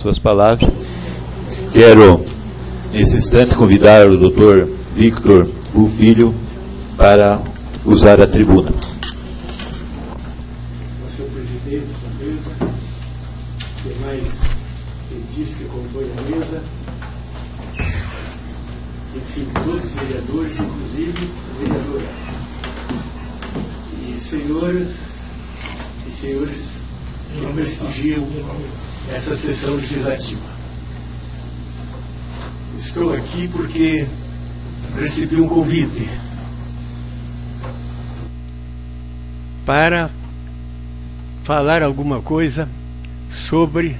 Suas palavras. Quero, nesse instante, convidar o Dr. Victor Filho para usar a tribuna. Senhor presidente da mesa, demais edis que compõem a mesa, enfim, todos os vereadores, inclusive a vereadora, e senhoras e senhores que prestigiam essa sessão legislativa. Estou aqui porque recebi um convite para falar alguma coisa sobre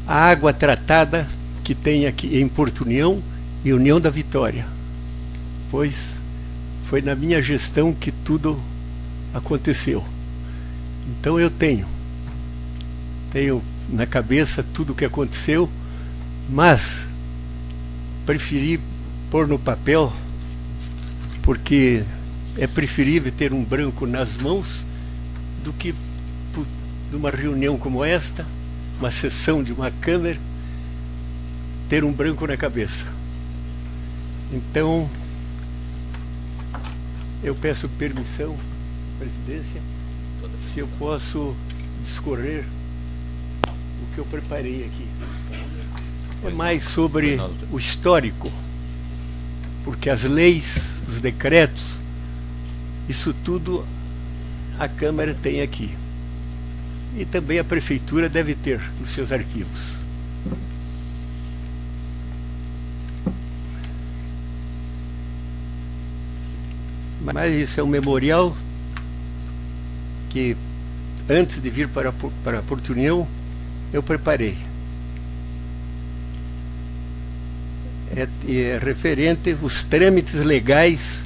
a água tratada que tem aqui em Porto União e União da Vitória, pois foi na minha gestão que tudo aconteceu. Então eu tenho na cabeça tudo o que aconteceu, mas preferi pôr no papel, porque é preferível ter um branco nas mãos do que numa reunião como esta, uma sessão de uma câmara, ter um branco na cabeça. Então eu peço permissão, presidência, se eu posso discorrer o que eu preparei aqui. É mais sobre o histórico, porque as leis, os decretos, isso tudo a Câmara tem aqui. E também a Prefeitura deve ter nos seus arquivos. Mas isso é um memorial que, antes de vir para Porto União, eu preparei. É referente aos trâmites legais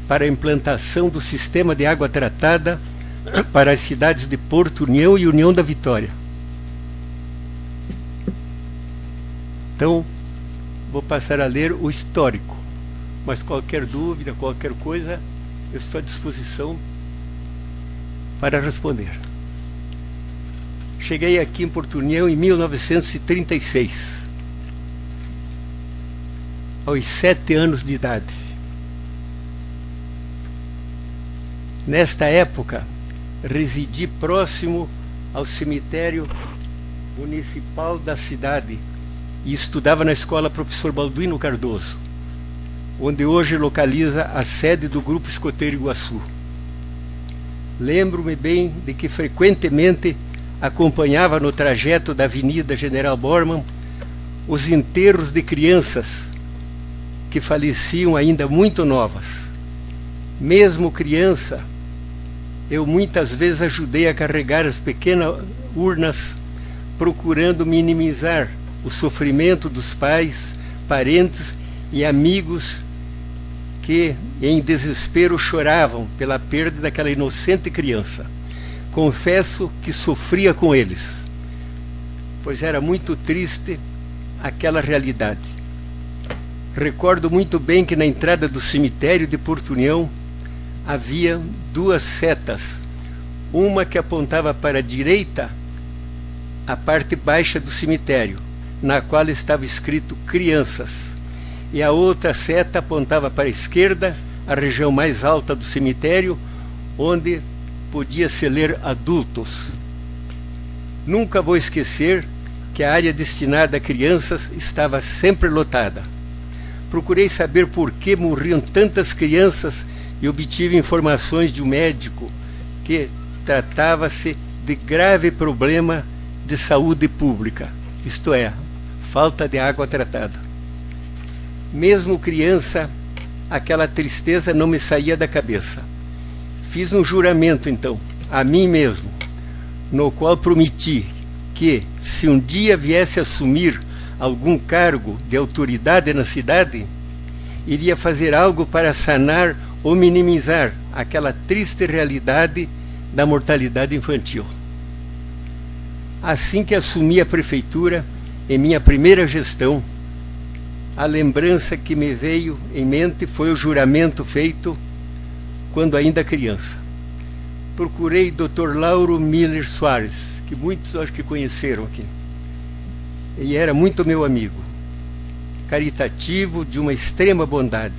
para a implantação do sistema de água tratada para as cidades de Porto União e União da Vitória. Então, vou passar a ler o histórico, mas qualquer dúvida, qualquer coisa, eu estou à disposição para responder. Cheguei aqui em Porto União em 1936, aos 7 anos de idade. Nesta época, residi próximo ao cemitério municipal da cidade e estudava na escola Professor Balduino Cardoso, onde hoje localiza a sede do Grupo Escoteiro Iguaçu. Lembro-me bem de que frequentemente acompanhava no trajeto da Avenida General Bormann os enterros de crianças que faleciam ainda muito novas. Mesmo criança, eu muitas vezes ajudei a carregar as pequenas urnas, procurando minimizar o sofrimento dos pais, parentes e amigos que, em desespero, choravam pela perda daquela inocente criança. Confesso que sofria com eles, pois era muito triste aquela realidade. Recordo muito bem que na entrada do cemitério de Porto União havia 2 setas, uma que apontava para a direita, a parte baixa do cemitério, na qual estava escrito crianças, e a outra seta apontava para a esquerda, a região mais alta do cemitério, onde podia-se ler adultos. Nunca vou esquecer que a área destinada a crianças estava sempre lotada. Procurei saber por que morriam tantas crianças e obtive informações de um médico que tratava-se de grave problema de saúde pública, isto é, falta de água tratada. Mesmo criança, aquela tristeza não me saía da cabeça. Fiz um juramento, então, a mim mesmo, no qual prometi que, se um dia viesse a assumir algum cargo de autoridade na cidade, iria fazer algo para sanar ou minimizar aquela triste realidade da mortalidade infantil. Assim que assumi a prefeitura, em minha primeira gestão, a lembrança que me veio em mente foi o juramento feito quando ainda criança. Procurei Dr. Lauro Miller Soares, que muitos acho que conheceram aqui. E era muito meu amigo, caritativo, de uma extrema bondade,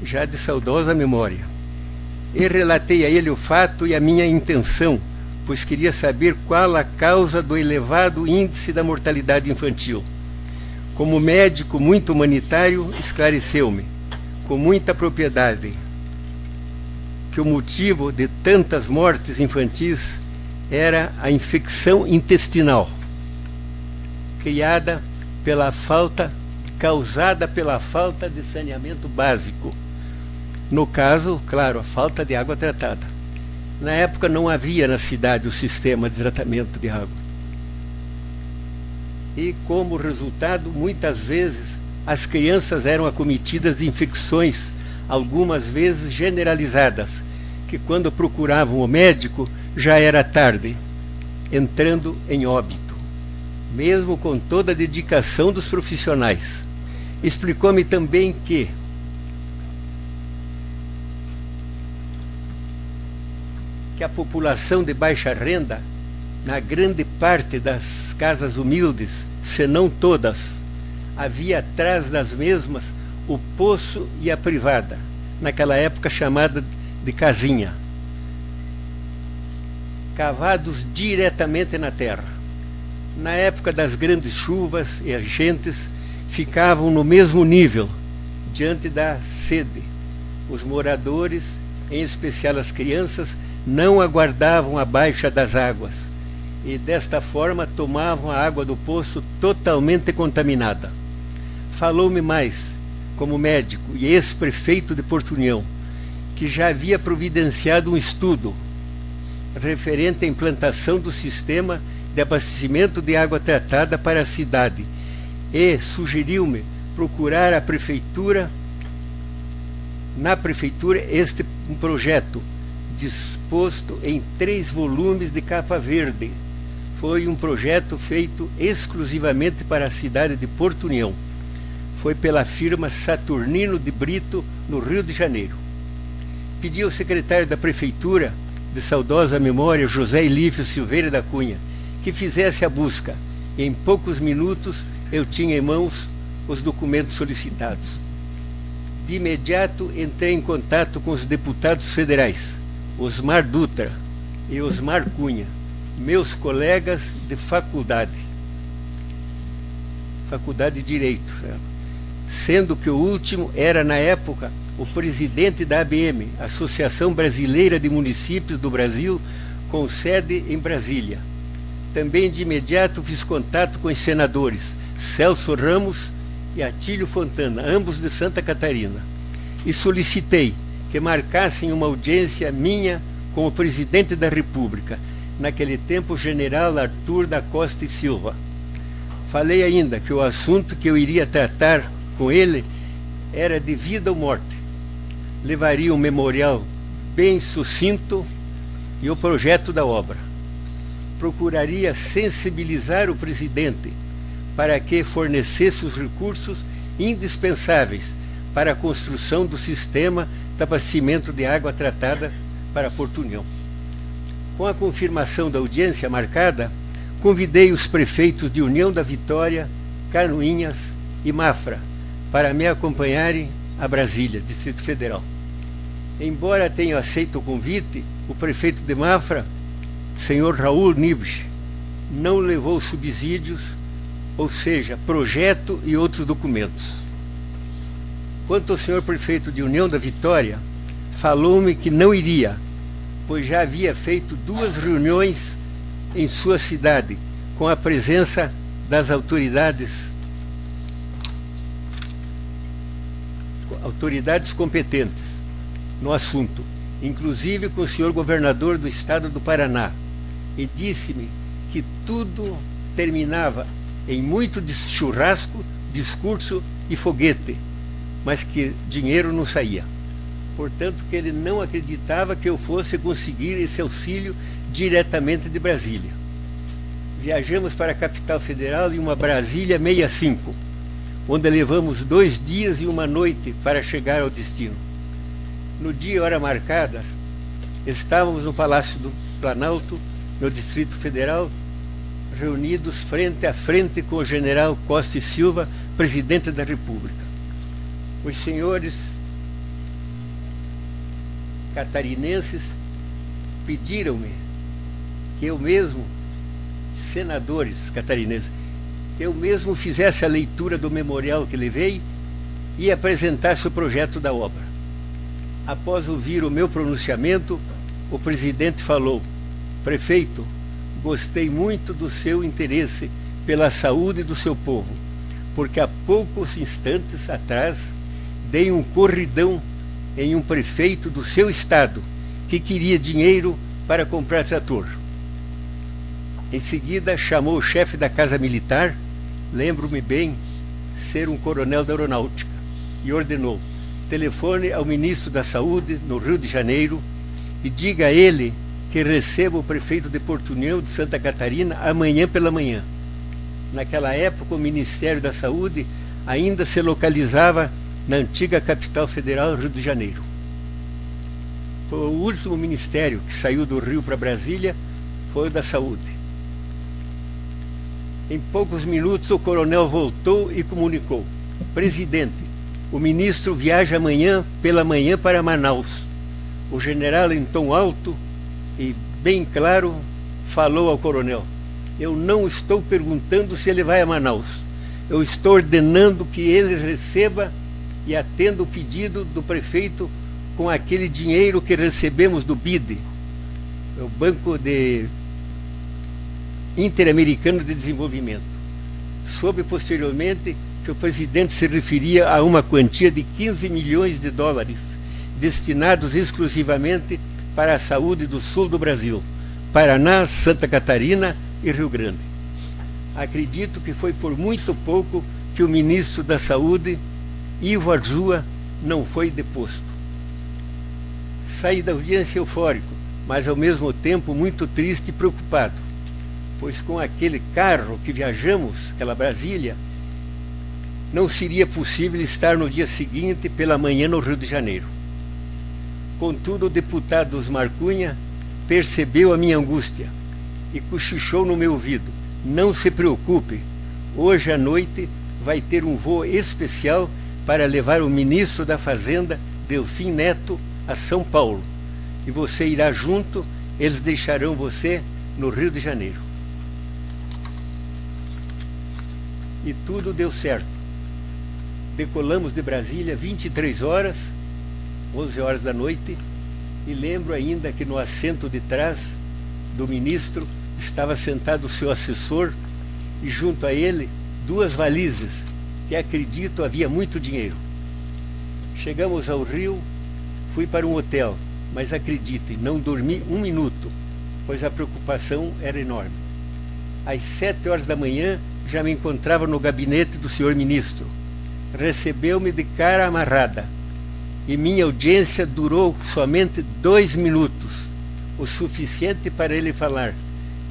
já de saudosa memória. E relatei a ele o fato e a minha intenção, pois queria saber qual a causa do elevado índice da mortalidade infantil. Como médico muito humanitário, esclareceu-me, com muita propriedade, que o motivo de tantas mortes infantis era a infecção intestinal, causada pela falta de saneamento básico. No caso, claro, a falta de água tratada. Na época não havia na cidade o sistema de tratamento de água. E como resultado, muitas vezes, as crianças eram acometidas de infecções, algumas vezes generalizadas, que quando procuravam o médico, já era tarde, entrando em óbito, mesmo com toda a dedicação dos profissionais. Explicou-me também que a população de baixa renda, na grande parte das casas humildes, se não todas, havia atrás das mesmas o poço e a privada, naquela época chamada de casinha, cavados diretamente na terra. Na época das grandes chuvas e as gentes ficavam no mesmo nível, diante da sede. Os moradores, em especial as crianças, não aguardavam a baixa das águas e desta forma tomavam a água do poço totalmente contaminada. Falou-me mais, como médico e ex-prefeito de Porto União, que já havia providenciado um estudo referente à implantação do sistema de abastecimento de água tratada para a cidade e sugeriu-me procurar na prefeitura um projeto disposto em 3 volumes de capa verde. Foi um projeto feito exclusivamente para a cidade de Porto União. Foi pela firma Saturnino de Brito, no Rio de Janeiro. Pedi ao secretário da prefeitura, de saudosa memória, José Elífio Silveira da Cunha, que fizesse a busca. E em poucos minutos eu tinha em mãos os documentos solicitados. De imediato entrei em contato com os deputados federais, Osmar Dutra e Osmar Cunha, meus colegas de faculdade de Direito, sendo que o último era, na época, o presidente da ABM, Associação Brasileira de Municípios do Brasil, com sede em Brasília. Também de imediato fiz contato com os senadores Celso Ramos e Atílio Fontana, ambos de Santa Catarina, e solicitei que marcassem uma audiência minha com o presidente da República, naquele tempo o general Arthur da Costa e Silva. Falei ainda que o assunto que eu iria tratar com ele era de vida ou morte. Levaria um memorial bem sucinto e o projeto da obra. Procuraria sensibilizar o presidente para que fornecesse os recursos indispensáveis para a construção do sistema de abastecimento de água tratada para Porto União. Com a confirmação da audiência marcada, convidei os prefeitos de União da Vitória, Canoinhas e Mafra para me acompanharem a Brasília, Distrito Federal. Embora tenha aceito o convite, o prefeito de Mafra, senhor Raul Nibes, não levou subsídios, ou seja, projeto e outros documentos. Quanto ao senhor prefeito de União da Vitória, falou-me que não iria, pois já havia feito 2 reuniões em sua cidade, com a presença das autoridades competentes no assunto, inclusive com o senhor governador do estado do Paraná, e disse-me que tudo terminava em muito churrasco, discurso e foguete, mas que dinheiro não saía. Portanto, que ele não acreditava que eu fosse conseguir esse auxílio diretamente de Brasília. Viajamos para a capital federal em uma Brasília 65, onde levamos 2 dias e 1 noite para chegar ao destino. No dia e hora marcadas, estávamos no Palácio do Planalto no Distrito Federal, reunidos frente a frente com o general Costa e Silva, presidente da República. Os senhores catarinenses pediram-me que eu mesmo, senadores catarinenses, eu mesmo fizesse a leitura do memorial que levei e apresentasse o projeto da obra. Após ouvir o meu pronunciamento, o presidente falou: prefeito, gostei muito do seu interesse pela saúde do seu povo, porque há poucos instantes atrás dei um corridão em um prefeito do seu estado que queria dinheiro para comprar trator. Em seguida chamou o chefe da Casa Militar, lembro-me bem ser um coronel da Aeronáutica, e ordenou: telefone ao ministro da Saúde no Rio de Janeiro e diga a ele que receba o prefeito de Porto União de Santa Catarina amanhã pela manhã. Naquela época o Ministério da Saúde ainda se localizava na antiga capital federal, Rio de Janeiro. Foi o último ministério que saiu do Rio para Brasília, foi o da Saúde. Em poucos minutos o coronel voltou e comunicou: presidente, o ministro viaja amanhã pela manhã para Manaus. O general, em tom alto e bem claro, falou ao coronel: eu não estou perguntando se ele vai a Manaus. Eu estou ordenando que ele receba e atenda o pedido do prefeito com aquele dinheiro que recebemos do BID, o Banco Interamericano de Desenvolvimento. Soube posteriormente que o presidente se referia a uma quantia de 15 milhões de dólares destinados exclusivamente para a saúde do sul do Brasil, Paraná, Santa Catarina e Rio Grande. Acredito que foi por muito pouco que o ministro da Saúde, Ivo Arzua, não foi deposto. Saí da audiência eufórico, mas ao mesmo tempo muito triste e preocupado, pois com aquele carro que viajamos, aquela Brasília, não seria possível estar no dia seguinte pela manhã no Rio de Janeiro. Contudo, o deputado Osmar Cunha percebeu a minha angústia e cochichou no meu ouvido: não se preocupe, hoje à noite vai ter um voo especial para levar o ministro da Fazenda, Delfim Neto, a São Paulo, e você irá junto, eles deixarão você no Rio de Janeiro. E tudo deu certo. Decolamos de Brasília 23 horas, 11 horas da noite, e lembro ainda que no assento de trás do ministro estava sentado o seu assessor e junto a ele 2 valizes, que acredito havia muito dinheiro. Chegamos ao Rio, fui para um hotel, mas acreditem, não dormi um minuto, pois a preocupação era enorme. Às 7 horas da manhã já me encontrava no gabinete do senhor ministro. Recebeu-me de cara amarrada e minha audiência durou somente 2 minutos, o suficiente para ele falar: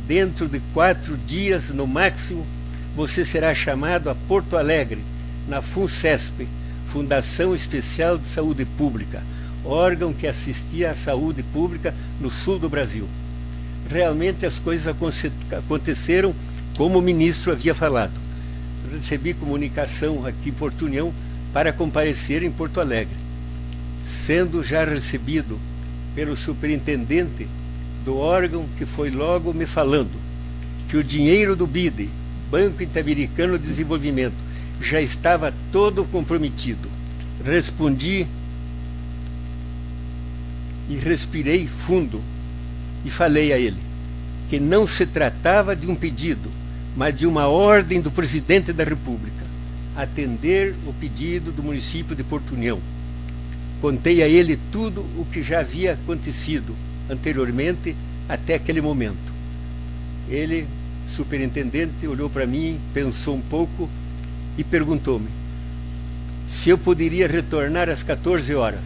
dentro de 4 dias no máximo você será chamado a Porto Alegre, na FUNCESP, Fundação Especial de Saúde Pública, órgão que assistia à saúde pública no sul do Brasil. Realmente as coisas aconteceram como o ministro havia falado. Recebi comunicação aqui em Porto União para comparecer em Porto Alegre, sendo já recebido pelo superintendente do órgão, que foi logo me falando que o dinheiro do BID, Banco Interamericano de Desenvolvimento, já estava todo comprometido. Respondi e respirei fundo e falei a ele que não se tratava de um pedido, mas de uma ordem do presidente da República, atender o pedido do município de Porto União. Contei a ele tudo o que já havia acontecido anteriormente até aquele momento. Ele, superintendente, olhou para mim, pensou um pouco e perguntou-me se eu poderia retornar às 14 horas.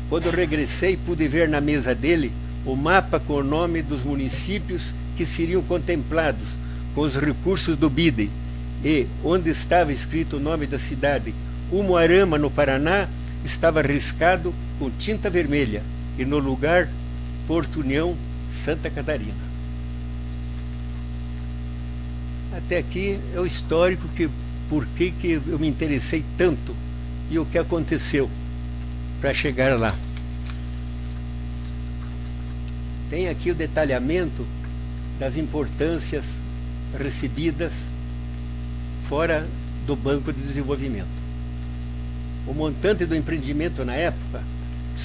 Quando regressei, pude ver na mesa dele o mapa com o nome dos municípios que seriam contemplados com os recursos do BID, e onde estava escrito o nome da cidade, Umuarama, no Paraná, estava riscado com tinta vermelha, e no lugar Porto União Santa Catarina. Até aqui é o histórico por que eu me interessei tanto e o que aconteceu para chegar lá. Tem aqui o detalhamento das importâncias recebidas fora do Banco de Desenvolvimento. O montante do empreendimento na época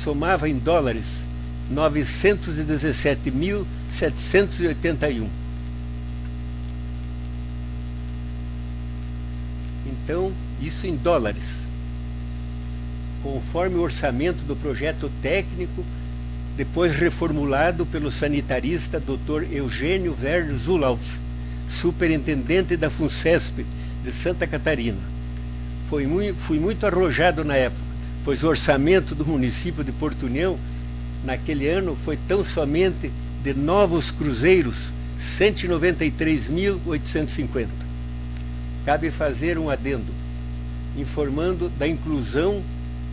somava em dólares 917.781. Então, isso em dólares. Conforme o orçamento do projeto técnico, depois reformulado pelo sanitarista Dr. Eugênio Verde Zulauf, superintendente da FUNCESP de Santa Catarina. Fui muito arrojado na época, pois o orçamento do município de Porto União, naquele ano, foi tão somente de novos cruzeiros, 193.850. Cabe fazer um adendo, informando da inclusão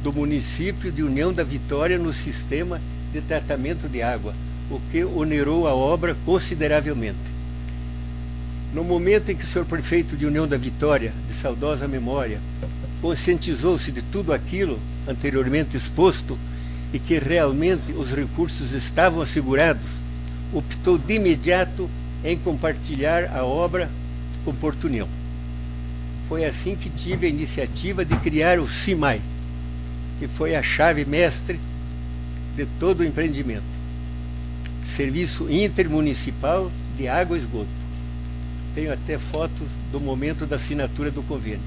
do município de União da Vitória no sistema de tratamento de água, o que onerou a obra consideravelmente. No momento em que o senhor prefeito de União da Vitória, de saudosa memória, conscientizou-se de tudo aquilo anteriormente exposto e que realmente os recursos estavam assegurados, optou de imediato em compartilhar a obra com Porto União. Foi assim que tive a iniciativa de criar o CIMAI, que foi a chave mestre de todo o empreendimento. Serviço Intermunicipal de Água e Esgoto. Tenho até fotos do momento da assinatura do convênio.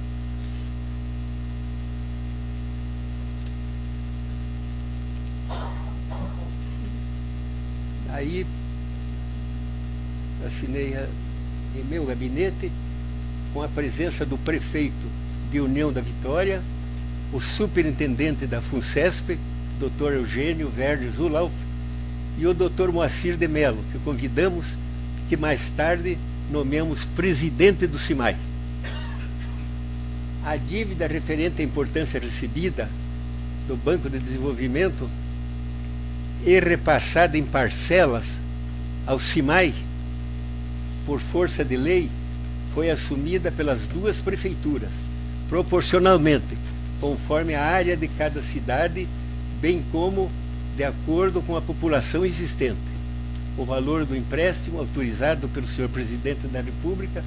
Aí assinei em meu gabinete, com a presença do prefeito de União da Vitória, o superintendente da FUNCESP, Dr. Eugênio Verde Zulauf, e o Dr. Moacir de Melo, que convidamos, que mais tarde nomeamos presidente do CIMAI. A dívida referente à importância recebida do Banco de Desenvolvimento e repassada em parcelas ao CIMAI, por força de lei, foi assumida pelas duas prefeituras, proporcionalmente, conforme a área de cada cidade, bem como de acordo com a população existente. O valor do empréstimo autorizado pelo senhor presidente da República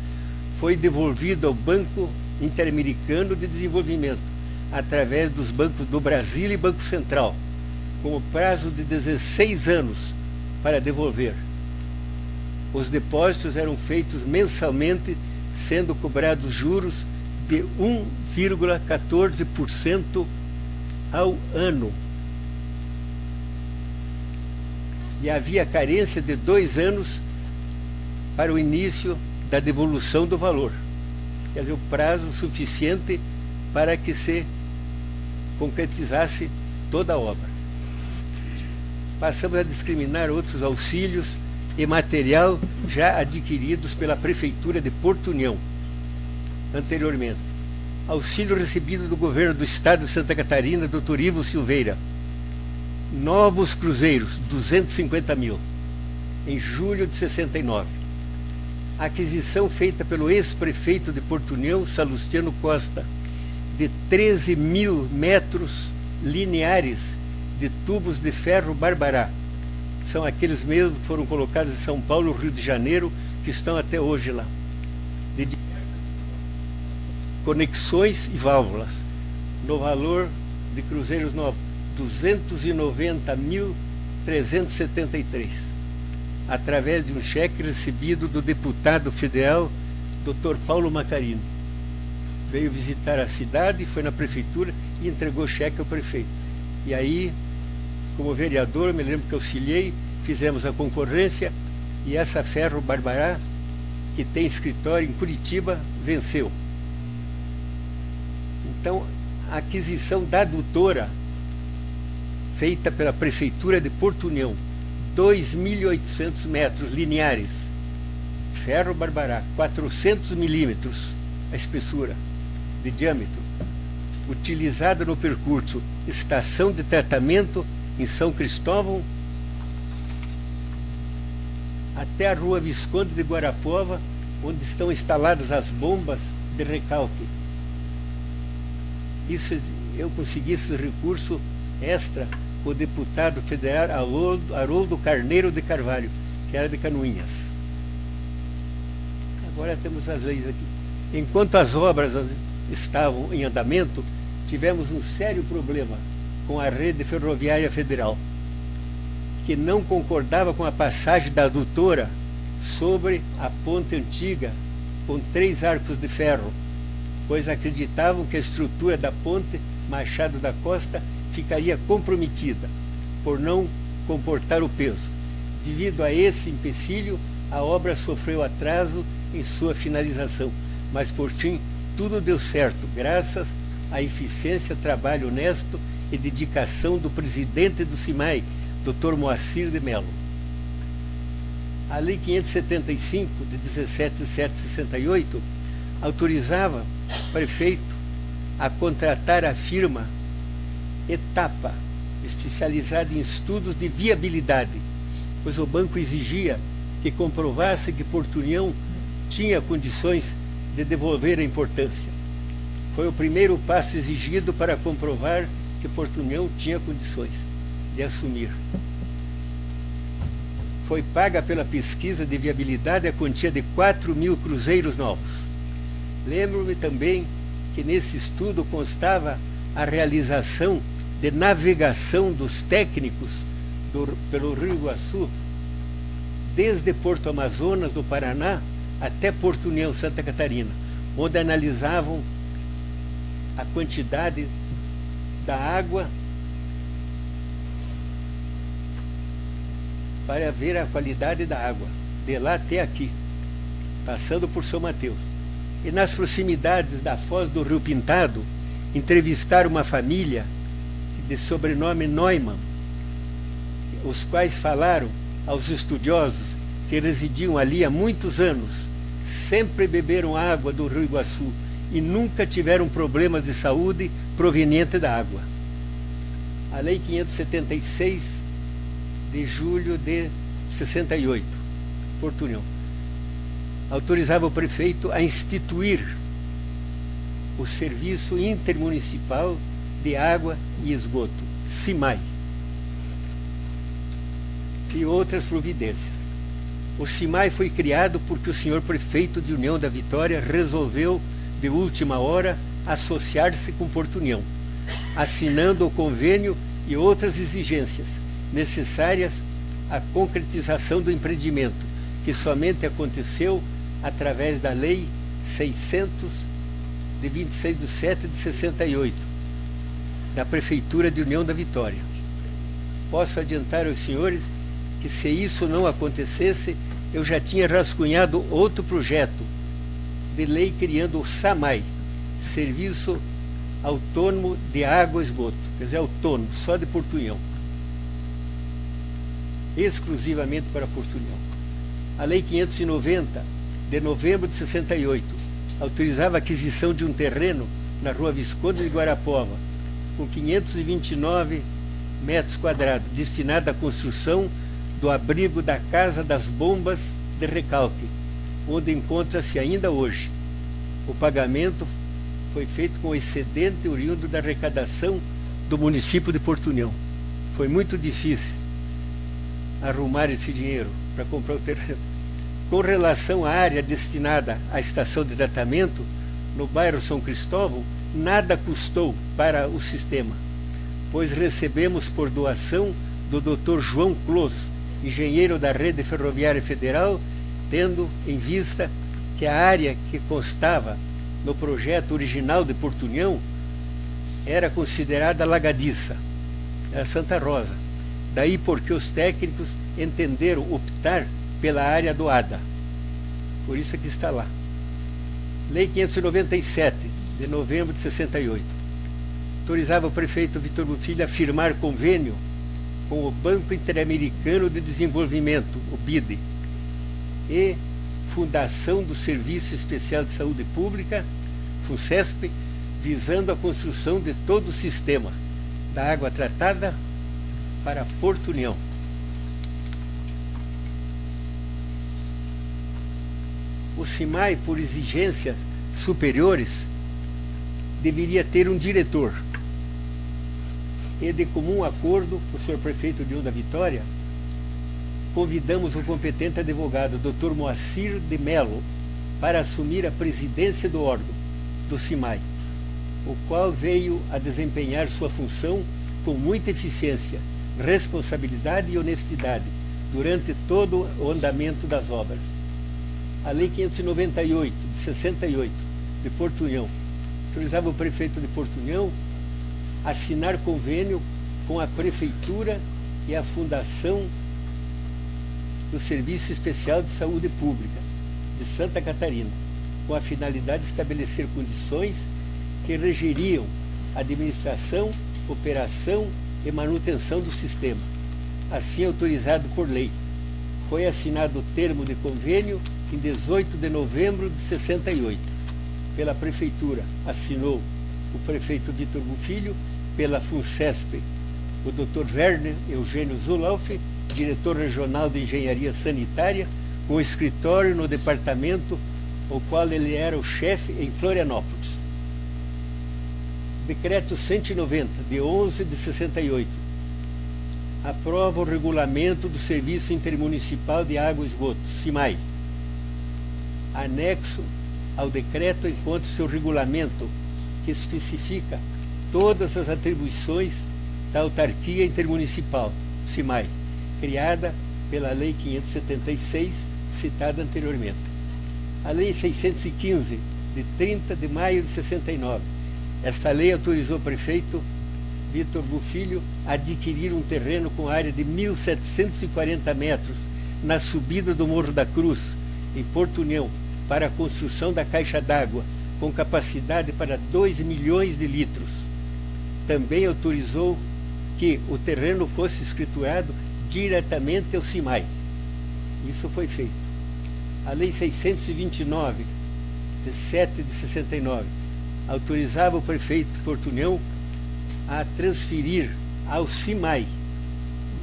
foi devolvido ao Banco Interamericano de Desenvolvimento, através dos bancos do Brasil e Banco Central, com o prazo de 16 anos para devolver. Os depósitos eram feitos mensalmente, sendo cobrados juros de 1,14% ao ano. E havia carência de 2 anos para o início da devolução do valor. Quer dizer, o prazo suficiente para que se concretizasse toda a obra. Passamos a discriminar outros auxílios e material já adquiridos pela Prefeitura de Porto União anteriormente. Auxílio recebido do governo do Estado de Santa Catarina, Dr. Ivo Silveira. Novos cruzeiros, 250 mil, em julho de 69. Aquisição feita pelo ex-prefeito de Porto União, Salustiano Costa, de 13 mil metros lineares de tubos de ferro Barbará. São aqueles mesmos que foram colocados em São Paulo e Rio de Janeiro, que estão até hoje lá. De conexões e válvulas, no valor de cruzeiros novos, 290.373, através de um cheque recebido do deputado federal, Dr. Paulo Macarini. Veio visitar a cidade, foi na prefeitura e entregou cheque ao prefeito. E aí, como vereador, me lembro que auxiliei, fizemos a concorrência e essa Ferro Barbará, que tem escritório em Curitiba, venceu. Então, a aquisição da adutora, feita pela Prefeitura de Porto União, 2.800 metros lineares, ferro Barbará, 400 milímetros a espessura de diâmetro, utilizada no percurso Estação de Tratamento em São Cristóvão até a Rua Visconde de Guarapuava, onde estão instaladas as bombas de recalque. Isso, eu consegui esse recurso extra com o deputado federal Haroldo Carneiro de Carvalho, que era de Canoinhas. Agora temos as leis aqui. Enquanto as obras estavam em andamento, tivemos um sério problema com a rede ferroviária federal, que não concordava com a passagem da adutora sobre a ponte antiga com 3 arcos de ferro, pois acreditavam que a estrutura da ponte Machado da Costa ficaria comprometida por não comportar o peso. Devido a esse empecilho, a obra sofreu atraso em sua finalização, mas por fim tudo deu certo, graças à eficiência, trabalho honesto e dedicação do presidente do SIMAI, Dr. Moacir de Mello. A Lei 575, de 17.768, autorizava o prefeito a contratar a firma Etapa, especializada em estudos de viabilidade, pois o banco exigia que comprovasse que Porto União tinha condições de devolver a importância. Foi o primeiro passo exigido para comprovar que Porto União tinha condições de assumir. Foi paga pela pesquisa de viabilidade a quantia de 4.000 cruzeiros novos. Lembro-me também que nesse estudo constava a realização de navegação dos técnicos pelo Rio Iguaçu, desde Porto Amazonas, do Paraná, até Porto União, Santa Catarina, onde analisavam a quantidade da água para ver a qualidade da água, de lá até aqui, passando por São Mateus. E nas proximidades da foz do Rio Pintado, entrevistaram uma família de sobrenome Neumann, os quais falaram aos estudiosos que residiam ali há muitos anos, sempre beberam água do Rio Iguaçu e nunca tiveram problemas de saúde proveniente da água. A Lei 576, de julho de 68, Porto União, autorizava o prefeito a instituir o Serviço Intermunicipal de Água e Esgoto, SIMAI, e outras providências. O SIMAI foi criado porque o senhor prefeito de União da Vitória resolveu, de última hora, associar-se com Porto União, assinando o convênio e outras exigências necessárias à concretização do empreendimento, que somente aconteceu através da Lei 600, de 26/7 de 68, da Prefeitura de União da Vitória. Posso adiantar aos senhores que, se isso não acontecesse, eu já tinha rascunhado outro projeto de lei criando o SAMAI, Serviço Autônomo de Água e Esgoto, quer dizer, autônomo, só de Porto União, exclusivamente para Porto União. A Lei 590, de novembro de 68, autorizava a aquisição de um terreno na Rua Visconde de Guarapuava, com 529 metros quadrados, destinado à construção do abrigo da Casa das Bombas de Recalque, onde encontra-se ainda hoje. O pagamento foi feito com o excedente oriundo da arrecadação do município de Porto União. Foi muito difícil arrumar esse dinheiro para comprar o terreno. Com relação à área destinada à estação de tratamento, no bairro São Cristóvão, nada custou para o sistema, pois recebemos por doação do Dr. João Clos, engenheiro da Rede Ferroviária Federal, tendo em vista que a área que constava no projeto original de Porto União era considerada alagadiça, era Santa Rosa. Daí porque os técnicos entenderam optar pela área doada. Por isso é que está lá. Lei 597, de novembro de 68. Autorizava o prefeito Vitor Bufilho a firmar convênio com o Banco Interamericano de Desenvolvimento, o BID, e Fundação do Serviço Especial de Saúde Pública, FUNCESP, visando a construção de todo o sistema da água tratada para Porto União. o SIMAI, por exigências superiores, deveria ter um diretor. E de comum acordo, o senhor prefeito de da Vitória, convidamos o competente advogado, Dr. Moacir de Melo, para assumir a presidência do órgão, do SIMAI, o qual veio a desempenhar sua função com muita eficiência, responsabilidade e honestidade durante todo o andamento das obras. A Lei 598, de 68, de Portunhão, autorizava o prefeito de Portunhão a assinar convênio com a Prefeitura e a Fundação do Serviço Especial de Saúde Pública de Santa Catarina, com a finalidade de estabelecer condições que regeriam a administração, operação e manutenção do sistema, assim autorizado por lei. Foi assinado o termo de convênio em 18 de novembro de 68. Pela Prefeitura assinou o prefeito Vitor Bufilho, pela FUNCESP o Dr. Werner Eugênio Zulauf, diretor regional de Engenharia Sanitária, com escritório no departamento, o qual ele era o chefe em Florianópolis. Decreto 190, de 11 de 68, aprova o regulamento do Serviço Intermunicipal de Água e Esgoto, SIMAI. Anexo ao decreto encontra-se o regulamento que especifica todas as atribuições da autarquia intermunicipal, SIMAI, criada pela Lei 576, citada anteriormente. A Lei 615, de 30 de maio de 69. Esta lei autorizou o prefeito Vitor Bufilho a adquirir um terreno com área de 1.740 metros na subida do Morro da Cruz, em Porto União, para a construção da caixa d'água, com capacidade para 2 milhões de litros. Também autorizou que o terreno fosse escriturado diretamente ao SIMAI. Isso foi feito. A Lei 629, de 7 de 69, autorizava o prefeito de Porto União a transferir ao SIMAI,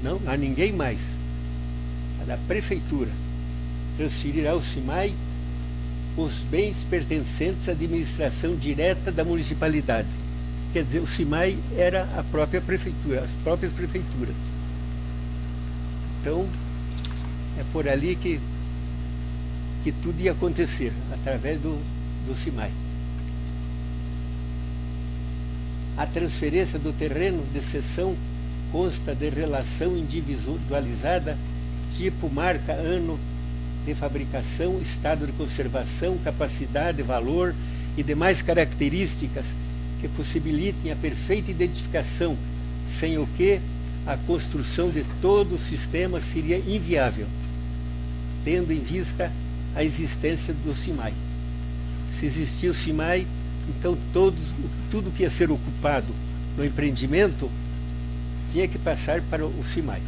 não a ninguém mais, a da prefeitura, transferir ao SIMAI os bens pertencentes à administração direta da municipalidade. Quer dizer, o SIMAI era a própria prefeitura, as próprias prefeituras. Então, é por ali que tudo ia acontecer, através do SIMAI. A transferência do terreno de cessão consta de relação individualizada, tipo, marca, ano de fabricação, estado de conservação, capacidade, valor e demais características que possibilitem a perfeita identificação, sem o que a construção de todo o sistema seria inviável, tendo em vista a existência do SIMAI. Se existia o SIMAI, então tudo que ia ser ocupado no empreendimento tinha que passar para o SIMAI.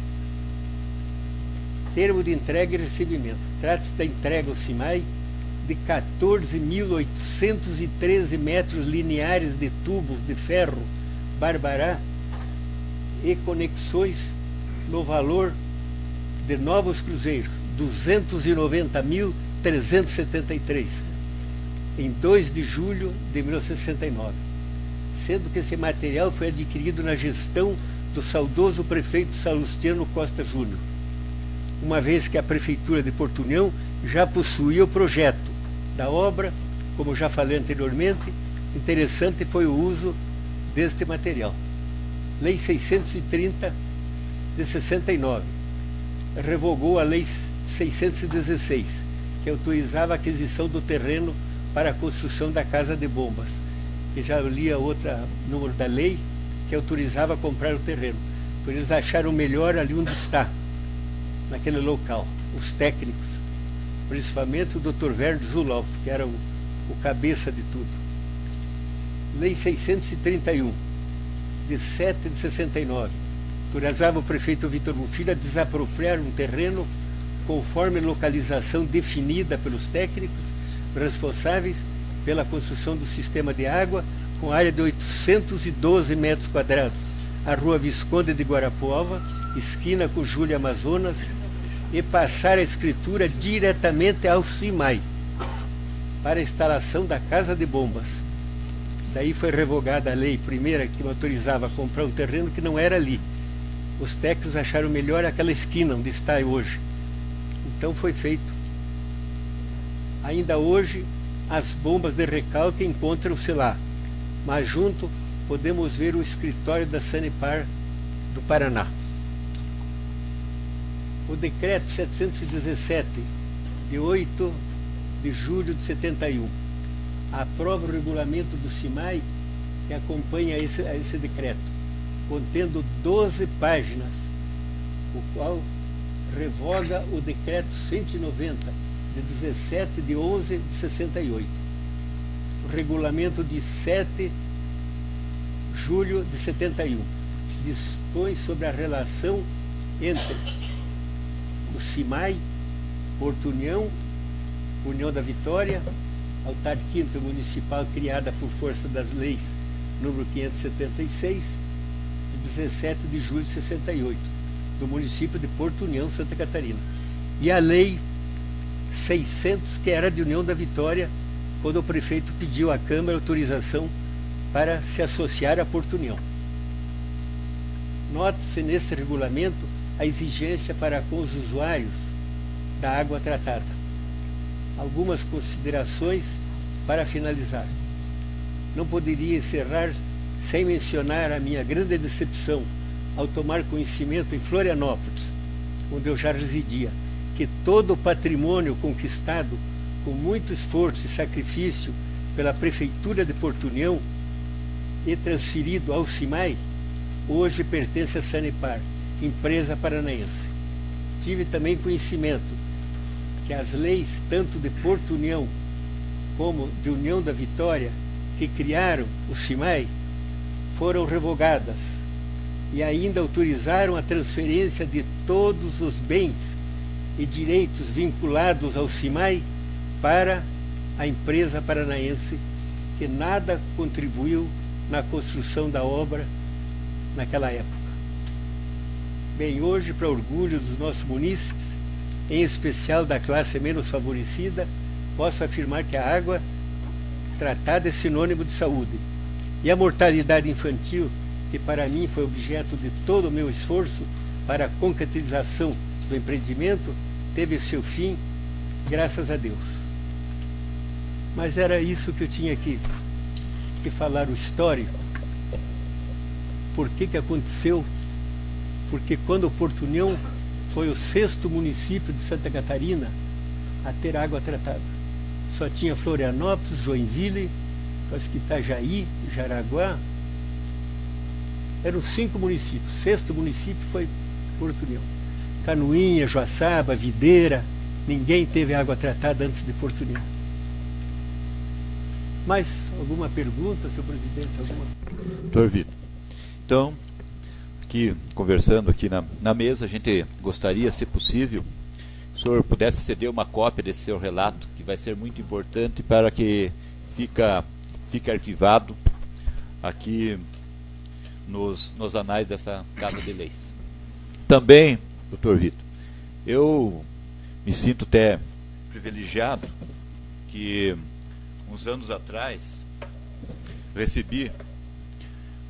Termo de entrega e recebimento. Trata-se da entrega ao SIMAI de 14.813 metros lineares de tubos de ferro Barbará e conexões no valor de novos cruzeiros, 290.373, em 2 de julho de 1969, sendo que esse material foi adquirido na gestão do saudoso prefeito Salustiano Costa Júnior, uma vez que a Prefeitura de Porto União já possuía o projeto da obra. Como já falei anteriormente, interessante foi o uso deste material. Lei 630 de 69 revogou a Lei 616, que autorizava a aquisição do terreno para a construção da Casa de Bombas, que já lia outro número da lei que autorizava comprar o terreno. Por eles acharam melhor ali onde está, naquele local, os técnicos, principalmente o Dr. Werner Zulauf, que era o cabeça de tudo. Lei 631, de 7 de 69, autorizava o prefeito Vitor Bufilho a desapropriar um terreno conforme localização definida pelos técnicos responsáveis pela construção do sistema de água, com área de 812 metros quadrados, a Rua Visconde de Guarapuava, esquina com Júlia Amazonas, e passar a escritura diretamente ao SIMAI. para a instalação da casa de bombas. Daí foi revogada a lei primeira que me autorizava a comprar um terreno que não era ali. Os técnicos acharam melhor aquela esquina onde está hoje. Então foi feito. Ainda hoje as bombas de recalque encontram-se lá, mas junto podemos ver o escritório da Sanepar do Paraná. O decreto 717, de 8 de julho de 71, aprova o regulamento do SIMAI que acompanha esse decreto, contendo 12 páginas, o qual revoga o decreto 190, de 17 de 11 de 68. O regulamento de 7 de julho de 71 dispõe sobre a relação entre o SIMAI, Porto União, União da Vitória, autarquia municipal criada por força das leis número 576, de 17 de julho de 68, do município de Porto União, Santa Catarina. E a lei 600, que era de União da Vitória, quando o prefeito pediu à Câmara autorização para se associar a Porto União. Note-se nesse regulamento a exigência para com os usuários da água tratada. Algumas considerações para finalizar. Não poderia encerrar sem mencionar a minha grande decepção ao tomar conhecimento em Florianópolis, onde eu já residia, que todo o patrimônio conquistado com muito esforço e sacrifício pela Prefeitura de Porto União e transferido ao SIMAI, hoje pertence à Sanepar, empresa paranaense. Tive também conhecimento que as leis tanto de Porto União como de União da Vitória, que criaram o SIMAI, foram revogadas e ainda autorizaram a transferência de todos os bens e direitos vinculados ao SIMAI para a empresa paranaense, que nada contribuiu na construção da obra naquela época. Bem, hoje, para orgulho dos nossos munícipes, em especial da classe menos favorecida, posso afirmar que a água tratada é sinônimo de saúde. E a mortalidade infantil, que para mim foi objeto de todo o meu esforço para a concretização do empreendimento, teve seu fim, graças a Deus. Mas era isso que eu tinha que falar, o histórico. Por que aconteceu? Porque quando o Porto União foi o 6º município de Santa Catarina a ter água tratada. Só tinha Florianópolis, Joinville, acho que Itajaí, Jaraguá. Eram 5 municípios. O 6º município foi Porto União. Canoinha, Joaçaba, Videira, ninguém teve água tratada antes de Porto União. Mais alguma pergunta, senhor presidente? Alguma? Doutor Vitor, então, aqui conversando aqui na mesa, a gente gostaria, se possível, que o senhor pudesse ceder uma cópia desse seu relato, que vai ser muito importante para que fique arquivado aqui nos anais dessa Casa de Leis. Também, doutor Vitor, eu me sinto até privilegiado que uns anos atrás recebi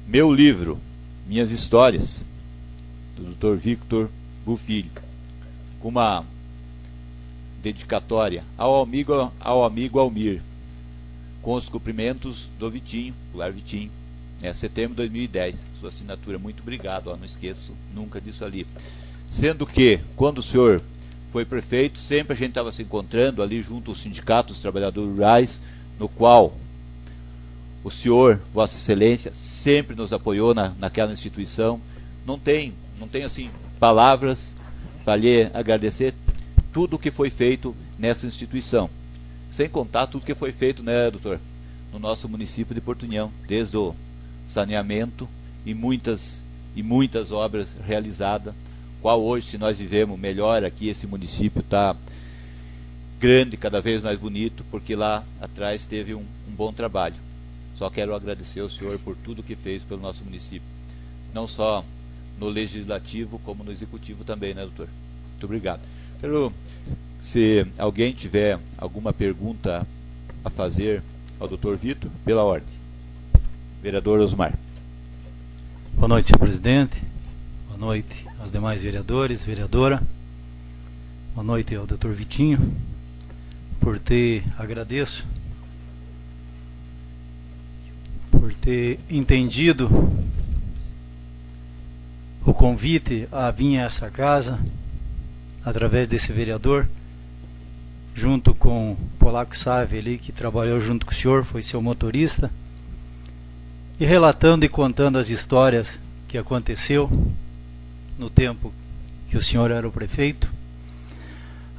meu livro, Minhas Histórias, do Dr. Victor Bufilho, com uma dedicatória ao amigo Almir, com os cumprimentos do Vitinho, Goulart Vitinho, setembro de 2010, sua assinatura, muito obrigado, não esqueço nunca disso ali. Sendo que, quando o senhor foi prefeito, sempre a gente estava se encontrando ali junto aos sindicatos dos trabalhadores rurais, no qual o senhor, Vossa Excelência, sempre nos apoiou naquela instituição. Não tem assim palavras para lhe agradecer tudo o que foi feito nessa instituição. Sem contar tudo que foi feito, né, doutor, no nosso município de Porto União, desde o saneamento e muitas obras realizadas, qual hoje, se nós vivemos melhor aqui, esse município está grande, cada vez mais bonito, porque lá atrás teve um bom trabalho. Só quero agradecer ao senhor por tudo que fez pelo nosso município, não só no legislativo, como no executivo também, né, doutor? Muito obrigado. Se alguém tiver alguma pergunta a fazer ao Dr. Vitor pela ordem. Vereador Osmar. Boa noite, senhor presidente. Boa noite aos demais vereadores, vereadora. Boa noite ao Dr. Vitinho. Agradeço por ter entendido o convite a vir a essa casa através desse vereador, junto com o Polaco Sávio ali, que trabalhou junto com o senhor, foi seu motorista, e relatando e contando as histórias que aconteceu no tempo que o senhor era o prefeito.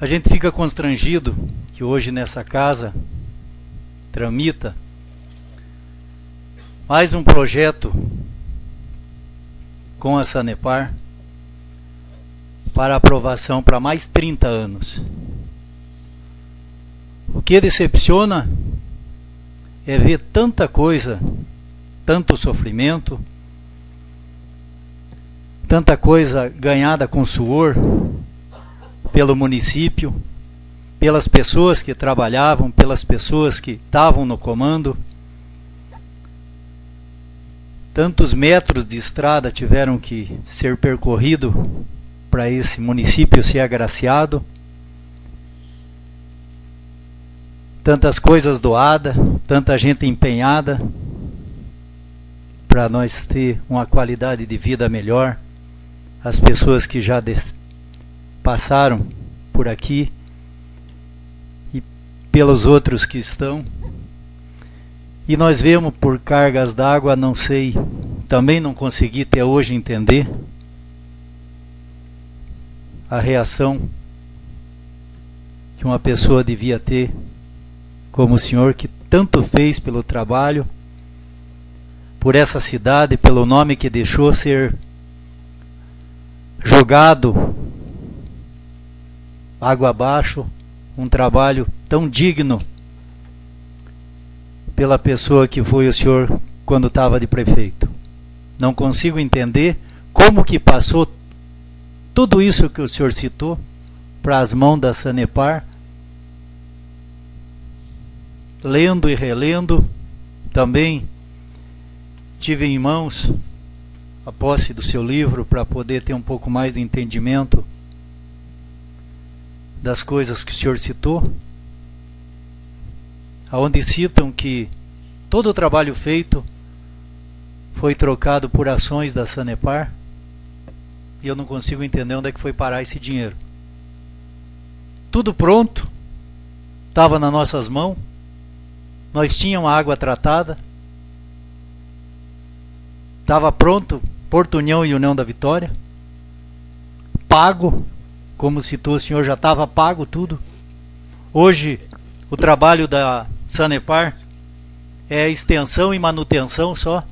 A gente fica constrangido que hoje nessa casa tramita mais um projeto com a Sanepar para aprovação para mais 30 anos. O que decepciona é ver tanta coisa, tanto sofrimento, tanta coisa ganhada com suor pelo município, pelas pessoas que trabalhavam, pelas pessoas que estavam no comando. Tantos metros de estrada tiveram que ser percorridos para esse município ser agraciado. Tantas coisas doadas, tanta gente empenhada para nós ter uma qualidade de vida melhor. As pessoas que já passaram por aqui e pelos outros que estão. E nós vemos por cargas d'água, não sei, também não consegui até hoje entender a reação que uma pessoa devia ter, como o senhor que tanto fez pelo trabalho, por essa cidade, pelo nome que deixou ser jogado água abaixo, um trabalho tão digno pela pessoa que foi o senhor quando estava de prefeito. Não consigo entender como que passou tudo isso que o senhor citou para as mãos da Sanepar, lendo e relendo. Também tive em mãos a posse do seu livro para poder ter um pouco mais de entendimento das coisas que o senhor citou, aonde citam que todo o trabalho feito foi trocado por ações da Sanepar, e eu não consigo entender onde é que foi parar esse dinheiro. Tudo pronto, estava nas nossas mãos, nós tínhamos água tratada, estava pronto Porto União e União da Vitória, pago, como citou o senhor, já estava pago tudo. Hoje o trabalho da Sanepar é extensão e manutenção só.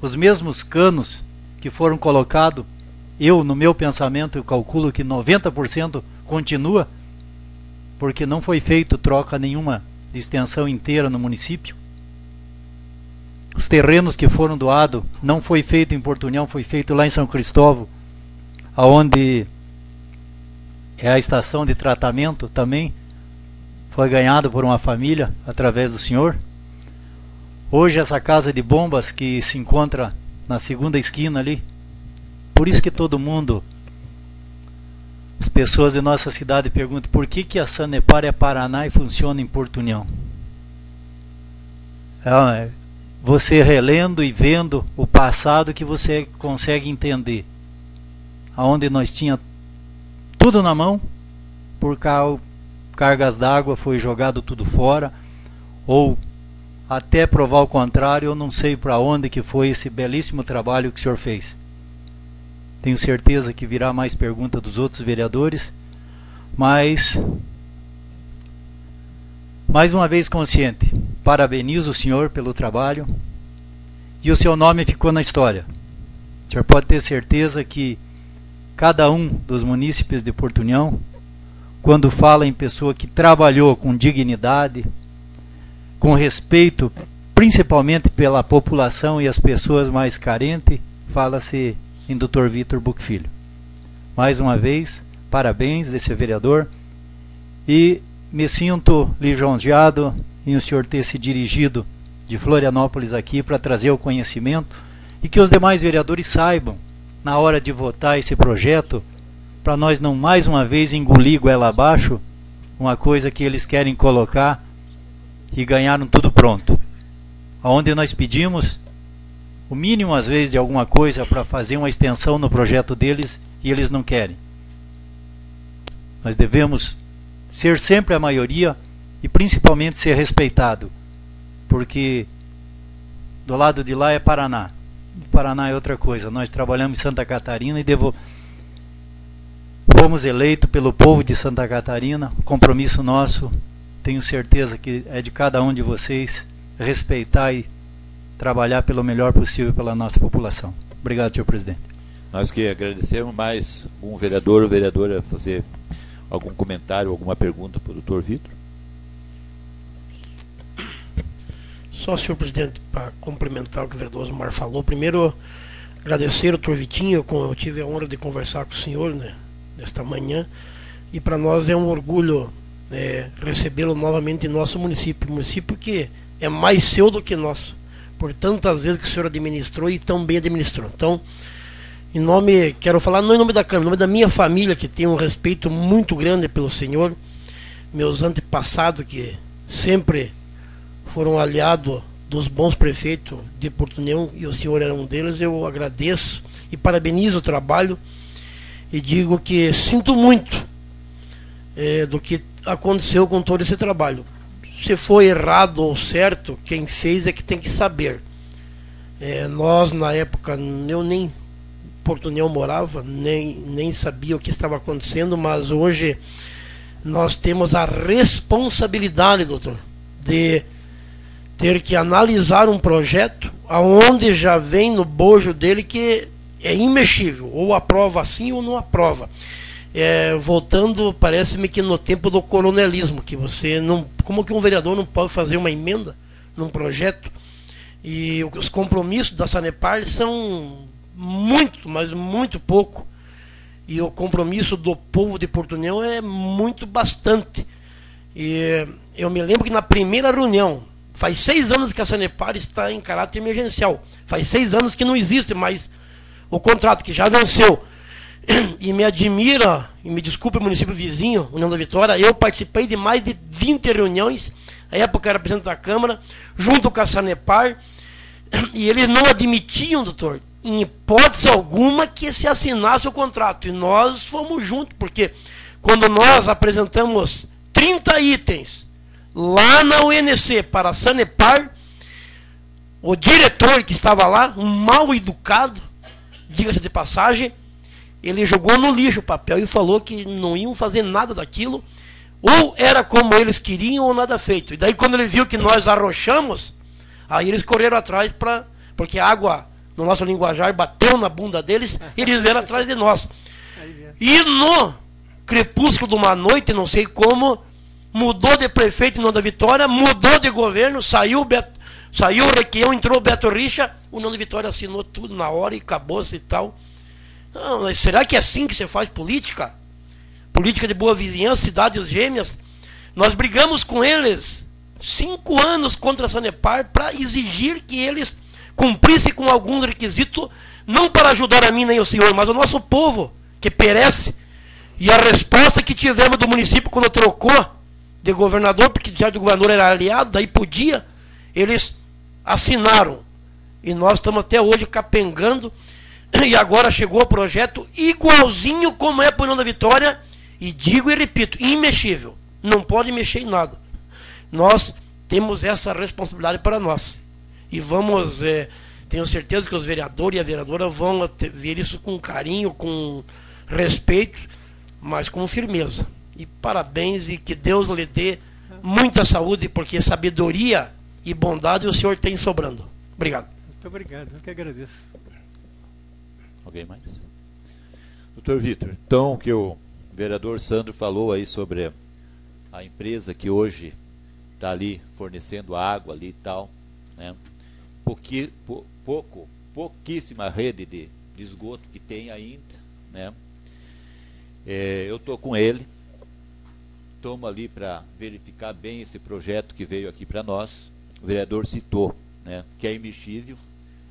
Os mesmos canos que foram colocados, eu no meu pensamento eu calculo que 90% continua, porque não foi feito troca nenhuma de extensão inteira no município. Os terrenos que foram doados não foi feito em Porto União, foi feito lá em São Cristóvão, aonde é a estação de tratamento também. Foi ganhado por uma família através do senhor. Hoje essa casa de bombas que se encontra na segunda esquina ali. Por isso que todo mundo, as pessoas de nossa cidade perguntam por que a Sanepar é Paraná e funciona em Porto União. Você relendo e vendo o passado que você consegue entender. Aonde nós tinha tudo na mão, por cargas d'água foi jogado tudo fora, ou até provar o contrário, eu não sei para onde que foi esse belíssimo trabalho que o senhor fez. Tenho certeza que virá mais pergunta dos outros vereadores, mas mais uma vez consciente, parabenizo o senhor pelo trabalho e o seu nome ficou na história. O senhor pode ter certeza que cada um dos munícipes de Porto União, quando fala em pessoa que trabalhou com dignidade, com respeito, principalmente pela população e as pessoas mais carentes, fala-se em Dr. Vitor Buck Filho. Mais uma vez, parabéns desse vereador, e me sinto lisonjeado em o senhor ter se dirigido de Florianópolis aqui para trazer o conhecimento e que os demais vereadores saibam, na hora de votar esse projeto, para nós não mais uma vez engolir goela abaixo uma coisa que eles querem colocar e ganharam tudo pronto. Onde nós pedimos o mínimo às vezes de alguma coisa para fazer uma extensão no projeto deles e eles não querem. Nós devemos ser sempre a maioria e principalmente ser respeitado, porque do lado de lá é Paraná. O Paraná é outra coisa. Nós trabalhamos em Santa Catarina e fomos eleitos pelo povo de Santa Catarina. Compromisso nosso, tenho certeza que é de cada um de vocês respeitar e trabalhar pelo melhor possível pela nossa população. Obrigado, senhor presidente. Nós que agradecemos. Mais um vereador ou vereadora fazer algum comentário, alguma pergunta para o doutor Vitor? Só, senhor presidente, para complementar o que o vereador Osmar falou, primeiro agradecer ao doutor Vitinho, eu tive a honra de conversar com o senhor, né, nesta manhã, e para nós é um orgulho recebê-lo novamente em nosso município que é mais seu do que nosso, por tantas vezes que o senhor administrou e tão bem administrou. Então, quero falar não em nome da Câmara, em nome da minha família, que tem um respeito muito grande pelo senhor, meus antepassados que sempre foram aliados dos bons prefeitos de Porto União, e o senhor era um deles. Eu agradeço e parabenizo o trabalho e digo que sinto muito do que aconteceu com todo esse trabalho. Se foi errado ou certo, quem fez é que tem que saber. Nós, na época, eu nem Porto União morava, nem sabia o que estava acontecendo, mas hoje nós temos a responsabilidade, doutor, de ter que analisar um projeto aonde já vem no bojo dele que é imexível, ou aprova sim ou não aprova. Voltando, parece-me que no tempo do coronelismo, que você não, como que um vereador não pode fazer uma emenda num projeto, e os compromissos da Sanepar são muito, mas muito pouco, e o compromisso do povo de Porto União é bastante. E eu me lembro que na primeira reunião, faz 6 anos que a Sanepar está em caráter emergencial, faz 6 anos que não existe mais o contrato, que já venceu. E me admira, e me desculpe o município vizinho, União da Vitória, eu participei de mais de 20 reuniões, na época era presidente da Câmara, junto com a Sanepar, e eles não admitiam, doutor, em hipótese alguma, que se assinasse o contrato. E nós fomos juntos, porque quando nós apresentamos 30 itens lá na UNC para a Sanepar, o diretor que estava lá, um mal educado, diga-se de passagem, ele jogou no lixo o papel e falou que não iam fazer nada daquilo, ou era como eles queriam ou nada feito. E daí quando ele viu que nós arrochamos, aí eles correram atrás, porque a água, no nosso linguajar, bateu na bunda deles, e eles vieram atrás de nós. E no crepúsculo de uma noite, não sei como, mudou de prefeito em União da Vitória, mudou de governo, saiu o Requião, entrou o Beto Richa, o União da Vitória assinou tudo na hora e acabou-se e tal. Não, mas será que é assim que você faz política? Política de boa vizinhança, cidades gêmeas? Nós brigamos com eles 5 anos contra a Sanepar para exigir que eles cumprissem com alguns requisitos, não para ajudar a mim nem o senhor, mas o nosso povo, que perece. E a resposta que tivemos do município quando trocou de governador, porque já o governador era aliado, daí podia, eles assinaram. E nós estamos até hoje capengando. E agora chegou o projeto igualzinho como é para o União da Vitória, e digo e repito, imexível, não pode mexer em nada. Nós temos essa responsabilidade para nós, e vamos, tenho certeza que os vereadores e a vereadora vão ver isso com carinho, com respeito, mas com firmeza. E parabéns, e que Deus lhe dê muita saúde, porque sabedoria e bondade o senhor tem sobrando. Obrigado. Muito obrigado, eu que agradeço. Alguém mais? Doutor Vitor, então o que o vereador Sandro falou aí sobre a empresa que hoje está ali fornecendo água ali e tal, né? Pouquíssima rede de esgoto que tem ainda, né? Eu estou com ele, estamos ali para verificar bem esse projeto que veio aqui para nós. O vereador citou, né, que é imexível.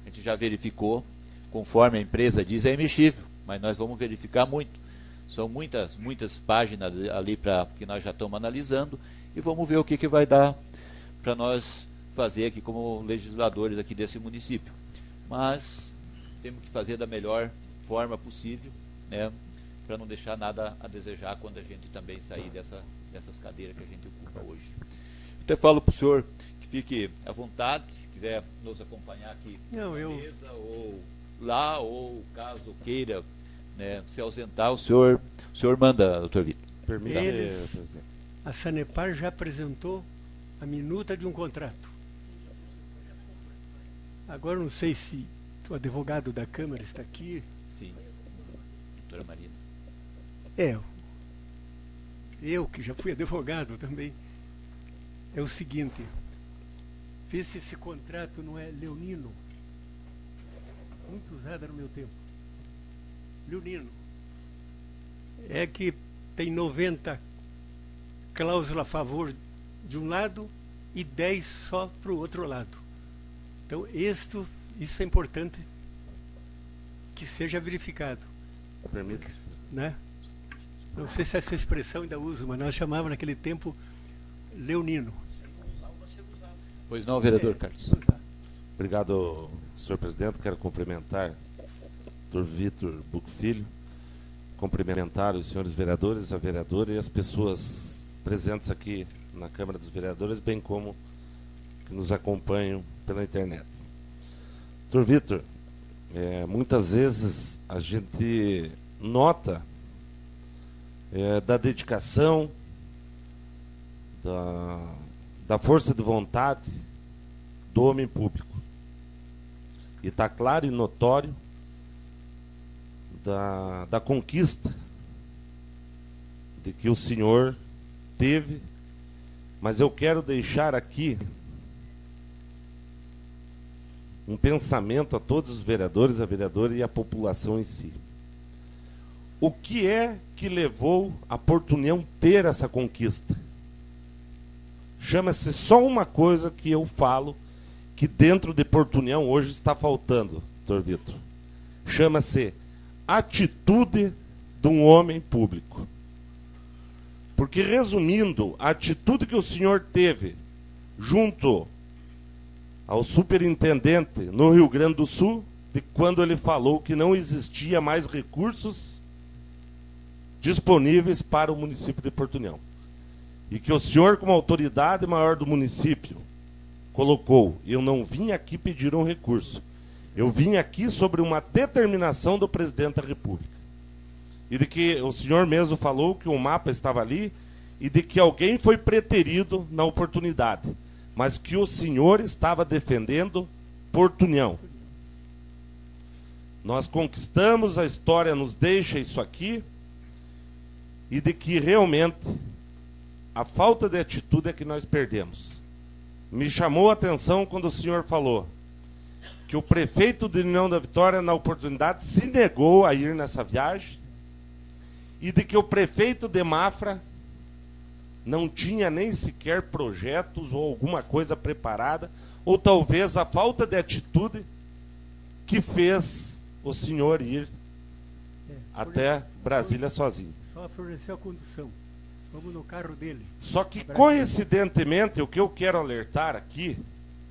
A gente já verificou, conforme a empresa diz, é imexível, mas nós vamos verificar muito. São muitas páginas ali que nós já estamos analisando e vamos ver o que vai dar para nós fazer aqui como legisladores aqui desse município. Mas temos que fazer da melhor forma possível, né, para não deixar nada a desejar quando a gente também sair dessas cadeiras que a gente ocupa hoje. Até falo para o senhor que fique à vontade, se quiser nos acompanhar aqui na mesa, ou lá, ou caso queira, né, se ausentar, o senhor manda, doutor Vitor. Permita, a Sanepar já apresentou a minuta de um contrato. Agora não sei se o advogado da Câmara está aqui. Sim, doutora Marina. Eu que já fui advogado também. É o seguinte, vê se esse contrato não é leonino, muito usado no meu tempo. Leonino. É que tem 90 cláusulas a favor de um lado e 10 só para o outro lado. Então isso é importante que seja verificado. Permita. Né? Não sei se essa expressão ainda usa, mas nós chamávamos naquele tempo leonino. Pois não, vereador Carlos. Obrigado, senhor presidente. Quero cumprimentar o doutor Vitor Buco Filho, cumprimentar os senhores vereadores, a vereadora e as pessoas presentes aqui na Câmara dos Vereadores, bem como que nos acompanham pela internet. Doutor Vitor, muitas vezes a gente nota da dedicação, da força de vontade do homem público. E está claro e notório da conquista de que o senhor teve, mas eu quero deixar aqui um pensamento a todos os vereadores, a vereadora e a população em si. O que é que levou a Portunhão ter essa conquista? Chama-se só uma coisa que eu falo que dentro de Portunhão hoje está faltando, doutor Vitor. Chama-se atitude de um homem público. Porque, resumindo, a atitude que o senhor teve junto ao superintendente no Rio Grande do Sul, de quando ele falou que não existia mais recursos disponíveis para o município de Portunhão. E que o senhor, como autoridade maior do município, colocou: eu não vim aqui pedir um recurso, eu vim aqui sobre uma determinação do presidente da República. E de que o senhor mesmo falou que o mapa estava ali e de que alguém foi preterido na oportunidade, mas que o senhor estava defendendo Portunhão. Nós conquistamos, a história nos deixa isso aqui, e de que realmente a falta de atitude é que nós perdemos. Me chamou a atenção quando o senhor falou que o prefeito de União da Vitória, na oportunidade, se negou a ir nessa viagem, e de que o prefeito de Mafra não tinha nem sequer projetos ou alguma coisa preparada, ou talvez a falta de atitude que fez o senhor ir até Brasília sozinho. Só forneceu a condução. Vamos no carro dele. Só que, coincidentemente, o que eu quero alertar aqui,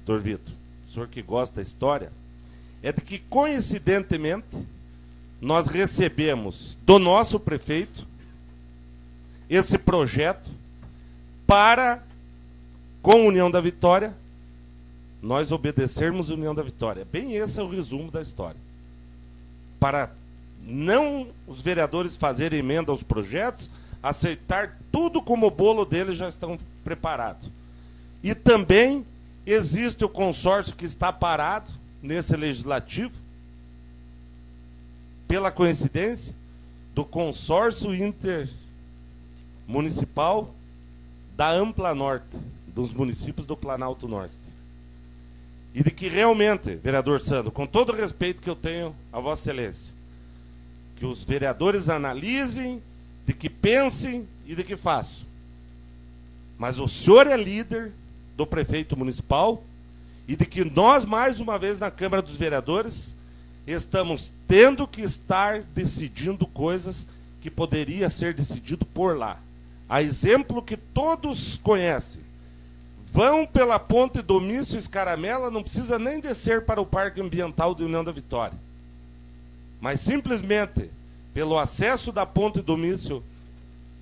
doutor Vitor, o senhor que gosta da história, é de que, coincidentemente, nós recebemos do nosso prefeito esse projeto para, com a União da Vitória, nós obedecermos a União da Vitória. Bem, esse é o resumo da história. Para não os vereadores fazerem emenda aos projetos, aceitar tudo como o bolo deles já estão preparados. E também existe o consórcio que está parado nesse legislativo, pela coincidência, do consórcio intermunicipal da Ampla Norte, dos municípios do Planalto Norte. E de que realmente, vereador Sandro, com todo o respeito que eu tenho a Vossa Excelência, que os vereadores analisem, de que pensem e de que façam. Mas o senhor é líder do prefeito municipal e de que nós, mais uma vez, na Câmara dos Vereadores, estamos tendo que estar decidindo coisas que poderia ser decidido por lá. A exemplo que todos conhecem. Vão pela ponte Domício Escaramela, não precisa nem descer para o Parque Ambiental de União da Vitória. Mas simplesmente, pelo acesso da ponte Domício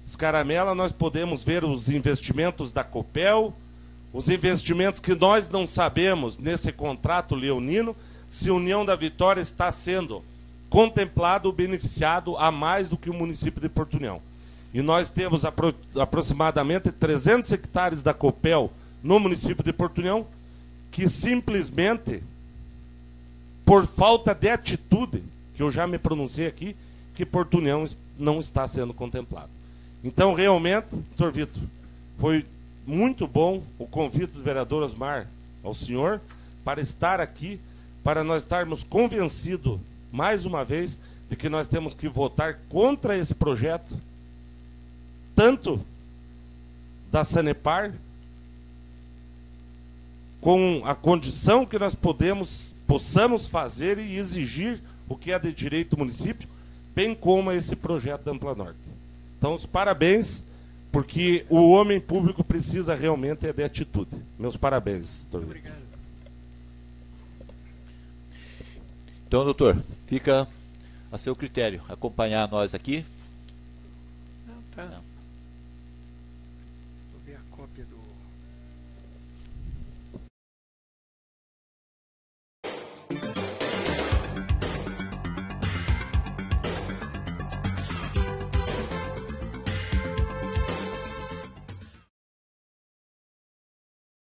Escaramela, nós podemos ver os investimentos da Copel, os investimentos que nós não sabemos nesse contrato leonino, se União da Vitória está sendo contemplado, beneficiado a mais do que o município de Porto União. E nós temos aproximadamente 300 hectares da Copel no município de Porto União, que simplesmente, por falta de atitude, que eu já me pronunciei aqui, que Porto União não está sendo contemplado. Então, realmente, doutor Vitor, foi muito bom o convite do vereador Osmar ao senhor para estar aqui, para nós estarmos convencidos, mais uma vez, de que nós temos que votar contra esse projeto, tanto da Sanepar, com a condição que nós possamos fazer e exigir o que é de direito do município, bem como esse projeto da Ampla Norte. Então, os parabéns, porque o homem público precisa realmente de atitude. Meus parabéns, doutor. Obrigado. Então, doutor, fica a seu critério acompanhar nós aqui. Não, tá. Não. Vou ver a cópia do